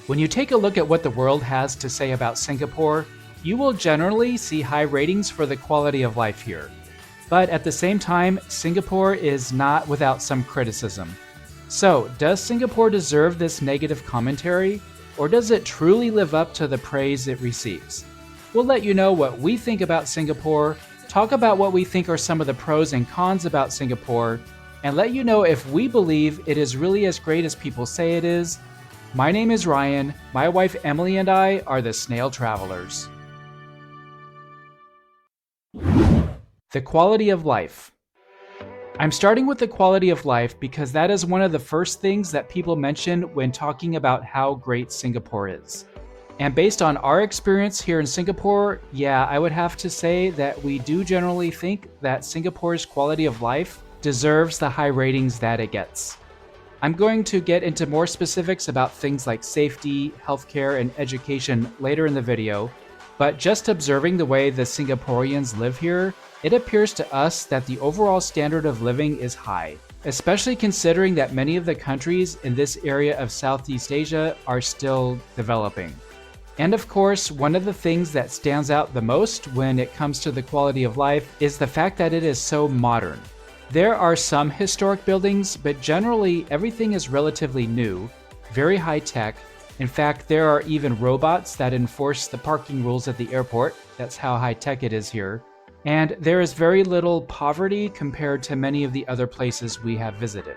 When you take a look at what the world has to say about Singapore, you will generally see high ratings for the quality of life here. But at the same time, Singapore is not without some criticism. So, does Singapore deserve this negative commentary, or does it truly live up to the praise it receives? We'll let you know what we think about Singapore, talk about what we think are some of the pros and cons about Singapore, and let you know if we believe it is really as great as people say it is. My name is Ryan, my wife Emily and I are the Snail Travelers. The quality of life. I'm starting with the quality of life because that is one of the first things that people mention when talking about how great Singapore is. And based on our experience here in Singapore, yeah, I would have to say that we do generally think that Singapore's quality of life deserves the high ratings that it gets. I'm going to get into more specifics about things like safety, healthcare, and education later in the video, but just observing the way the Singaporeans live here, it appears to us that the overall standard of living is high, especially considering that many of the countries in this area of Southeast Asia are still developing. And of course, one of the things that stands out the most when it comes to the quality of life is the fact that it is so modern. There are some historic buildings, but generally everything is relatively new, very high tech. In fact, there are even robots that enforce the parking rules at the airport. That's how high tech it is here. And there is very little poverty compared to many of the other places we have visited.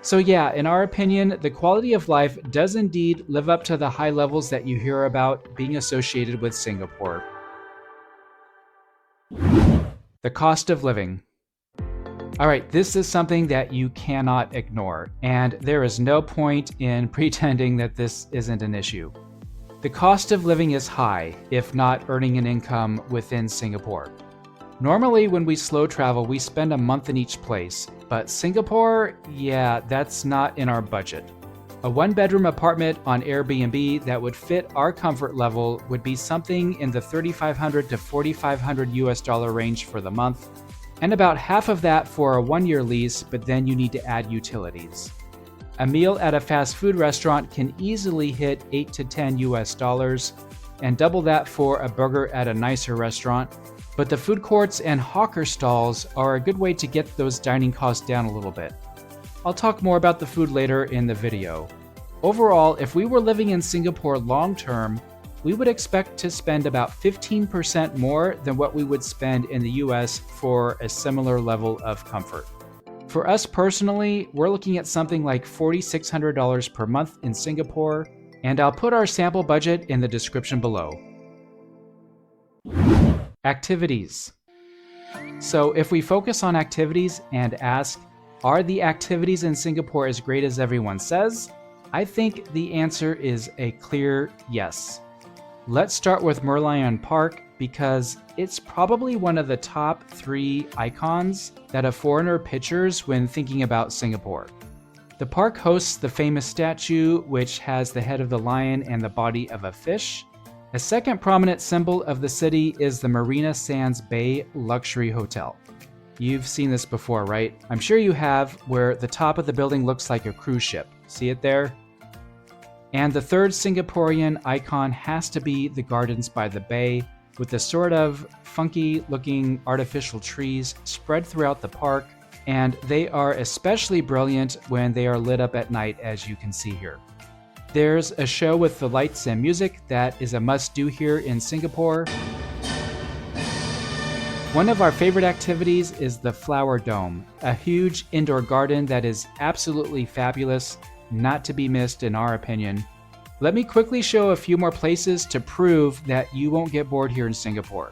So yeah, in our opinion, the quality of life does indeed live up to the high levels that you hear about being associated with Singapore. The cost of living. All right, this is something that you cannot ignore, and there is no point in pretending that this isn't an issue. The cost of living is high, if not earning an income within Singapore. Normally, when we slow travel, we spend a month in each place, but Singapore, yeah, that's not in our budget. A one-bedroom apartment on Airbnb that would fit our comfort level would be something in the $3,500 to $4,500 range for the month, and about half of that for a one-year lease, but then you need to add utilities. A meal at a fast food restaurant can easily hit $8 to $10, and double that for a burger at a nicer restaurant. But the food courts and hawker stalls are a good way to get those dining costs down a little bit. I'll talk more about the food later in the video. Overall, if we were living in Singapore long-term, we would expect to spend about 15% more than what we would spend in the US for a similar level of comfort. For us personally, we're looking at something like $4,600 per month in Singapore, and I'll put our sample budget in the description below. Activities. So if we focus on activities and ask, are the activities in Singapore as great as everyone says? I think the answer is a clear yes. Let's start with Merlion Park because it's probably one of the top 3 icons that a foreigner pictures when thinking about Singapore. The park hosts the famous statue, which has the head of the lion and the body of a fish. A second prominent symbol of the city is the Marina Sands Bay Luxury Hotel. You've seen this before, right? I'm sure you have, where the top of the building looks like a cruise ship. See it there? And the third Singaporean icon has to be the gardens by the bay, with the sort of funky-looking artificial trees spread throughout the park, and they are especially brilliant when they are lit up at night, as you can see here. There's a show with the lights and music that is a must-do here in Singapore. One of our favorite activities is the Flower Dome, a huge indoor garden that is absolutely fabulous, not to be missed in our opinion. Let me quickly show a few more places to prove that you won't get bored here in Singapore.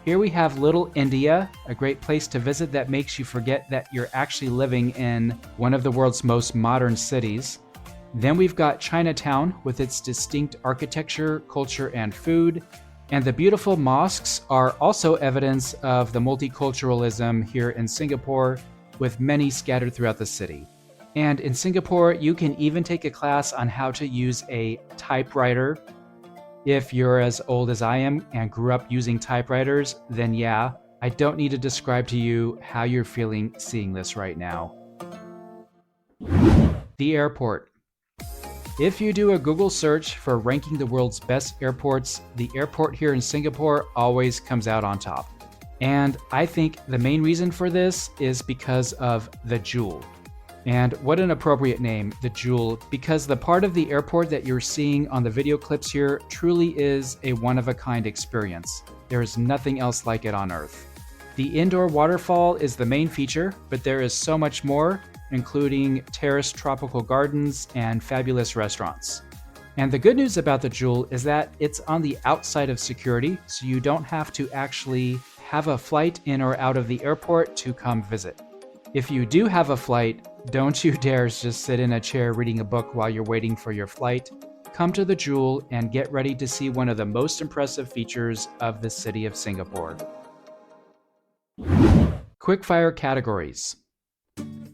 Here we have Little India, a great place to visit that makes you forget that you're actually living in one of the world's most modern cities. Then we've got Chinatown with its distinct architecture, culture, and food. And the beautiful mosques are also evidence of the multiculturalism here in Singapore, with many scattered throughout the city. And in Singapore, you can even take a class on how to use a typewriter. If you're as old as I am and grew up using typewriters, then yeah, I don't need to describe to you how you're feeling seeing this right now. The airport. If you do a Google search for ranking the world's best airports, the airport here in Singapore always comes out on top. And I think the main reason for this is because of the Jewel. And what an appropriate name, the Jewel, because the part of the airport that you're seeing on the video clips here truly is a one-of-a-kind experience. There is nothing else like it on Earth. The indoor waterfall is the main feature, but there is so much more, including terraced tropical gardens and fabulous restaurants. And the good news about the Jewel is that it's on the outside of security, so you don't have to actually have a flight in or out of the airport to come visit. If you do have a flight, don't you dare just sit in a chair reading a book while you're waiting for your flight. Come to the Jewel and get ready to see one of the most impressive features of the city of Singapore. Quickfire categories.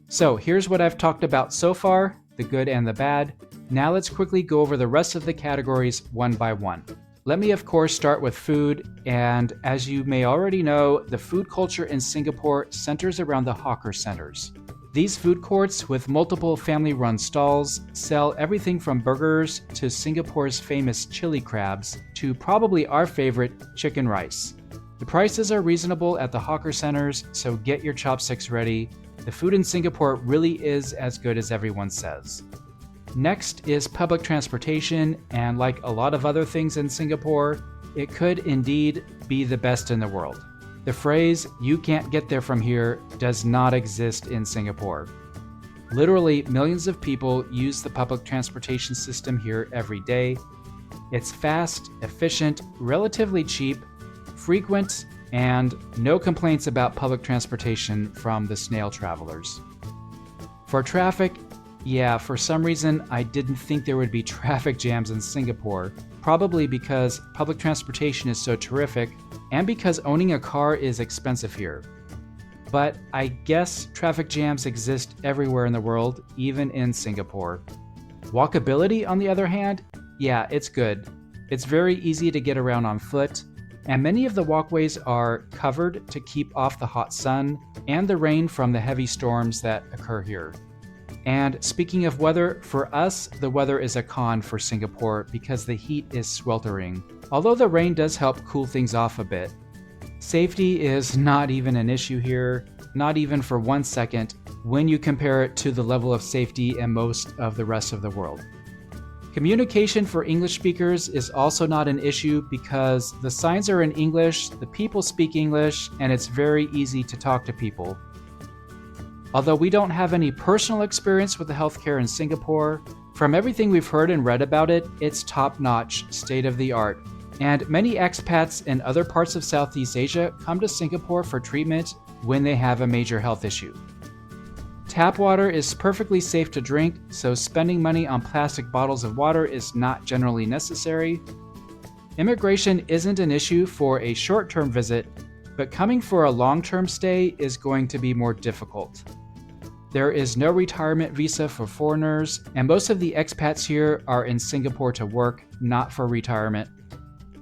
So here's what I've talked about so far, the good and the bad. Now let's quickly go over the rest of the categories one by one. Let me of course start with food, and as you may already know, the food culture in Singapore centers around the hawker centers. These food courts with multiple family-run stalls sell everything from burgers to Singapore's famous chili crabs to probably our favorite chicken rice. The prices are reasonable at the hawker centers, so get your chopsticks ready. The food in Singapore really is as good as everyone says. Next is public transportation, and like a lot of other things in Singapore, it could indeed be the best in the world. The phrase, "you can't get there from here," does not exist in Singapore. Literally, millions of people use the public transportation system here every day. It's fast, efficient, relatively cheap, frequent, and no complaints about public transportation from the snail travelers. For traffic, yeah, for some reason I didn't think there would be traffic jams in Singapore, probably because public transportation is so terrific and because owning a car is expensive here. But I guess traffic jams exist everywhere in the world, even in Singapore. Walkability, on the other hand, yeah, it's good. It's very easy to get around on foot, and many of the walkways are covered to keep off the hot sun and the rain from the heavy storms that occur here. And speaking of weather, for us, the weather is a con for Singapore because the heat is sweltering, although the rain does help cool things off a bit. Safety is not even an issue here, not even for 1 second, when you compare it to the level of safety in most of the rest of the world. Communication for English speakers is also not an issue because the signs are in English, the people speak English, and it's very easy to talk to people. Although we don't have any personal experience with the healthcare in Singapore, from everything we've heard and read about it, it's top-notch, state-of-the-art. And many expats in other parts of Southeast Asia come to Singapore for treatment when they have a major health issue. Tap water is perfectly safe to drink, so spending money on plastic bottles of water is not generally necessary. Immigration isn't an issue for a short-term visit, but coming for a long-term stay is going to be more difficult. There is no retirement visa for foreigners, and most of the expats here are in Singapore to work, not for retirement.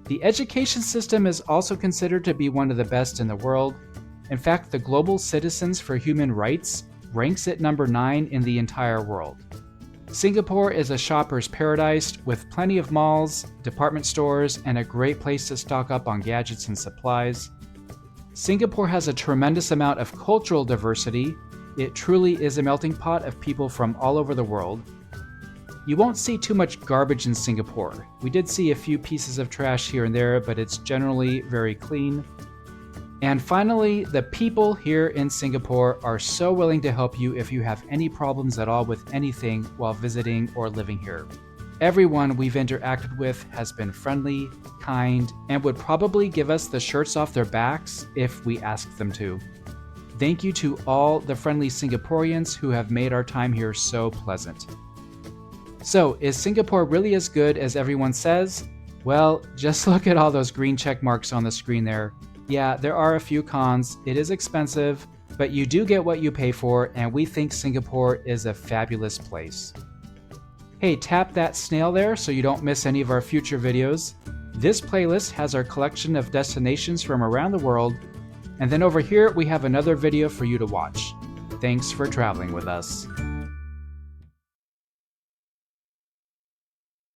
The education system is also considered to be one of the best in the world. In fact, the Global Citizens for Human Rights ranks it number 9 in the entire world. Singapore is a shopper's paradise with plenty of malls, department stores, and a great place to stock up on gadgets and supplies. Singapore has a tremendous amount of cultural diversity. It truly is a melting pot of people from all over the world. You won't see too much garbage in Singapore. We did see a few pieces of trash here and there, but it's generally very clean. And finally, the people here in Singapore are so willing to help you if you have any problems at all with anything while visiting or living here. Everyone we've interacted with has been friendly, kind, and would probably give us the shirts off their backs if we asked them to. Thank you to all the friendly Singaporeans who have made our time here so pleasant. So, is Singapore really as good as everyone says? Well, just look at all those green check marks on the screen there. Yeah, there are a few cons. It is expensive, but you do get what you pay for, and we think Singapore is a fabulous place. Hey, tap that snail there so you don't miss any of our future videos. This playlist has our collection of destinations from around the world, and then over here we have another video for you to watch. Thanks for traveling with us.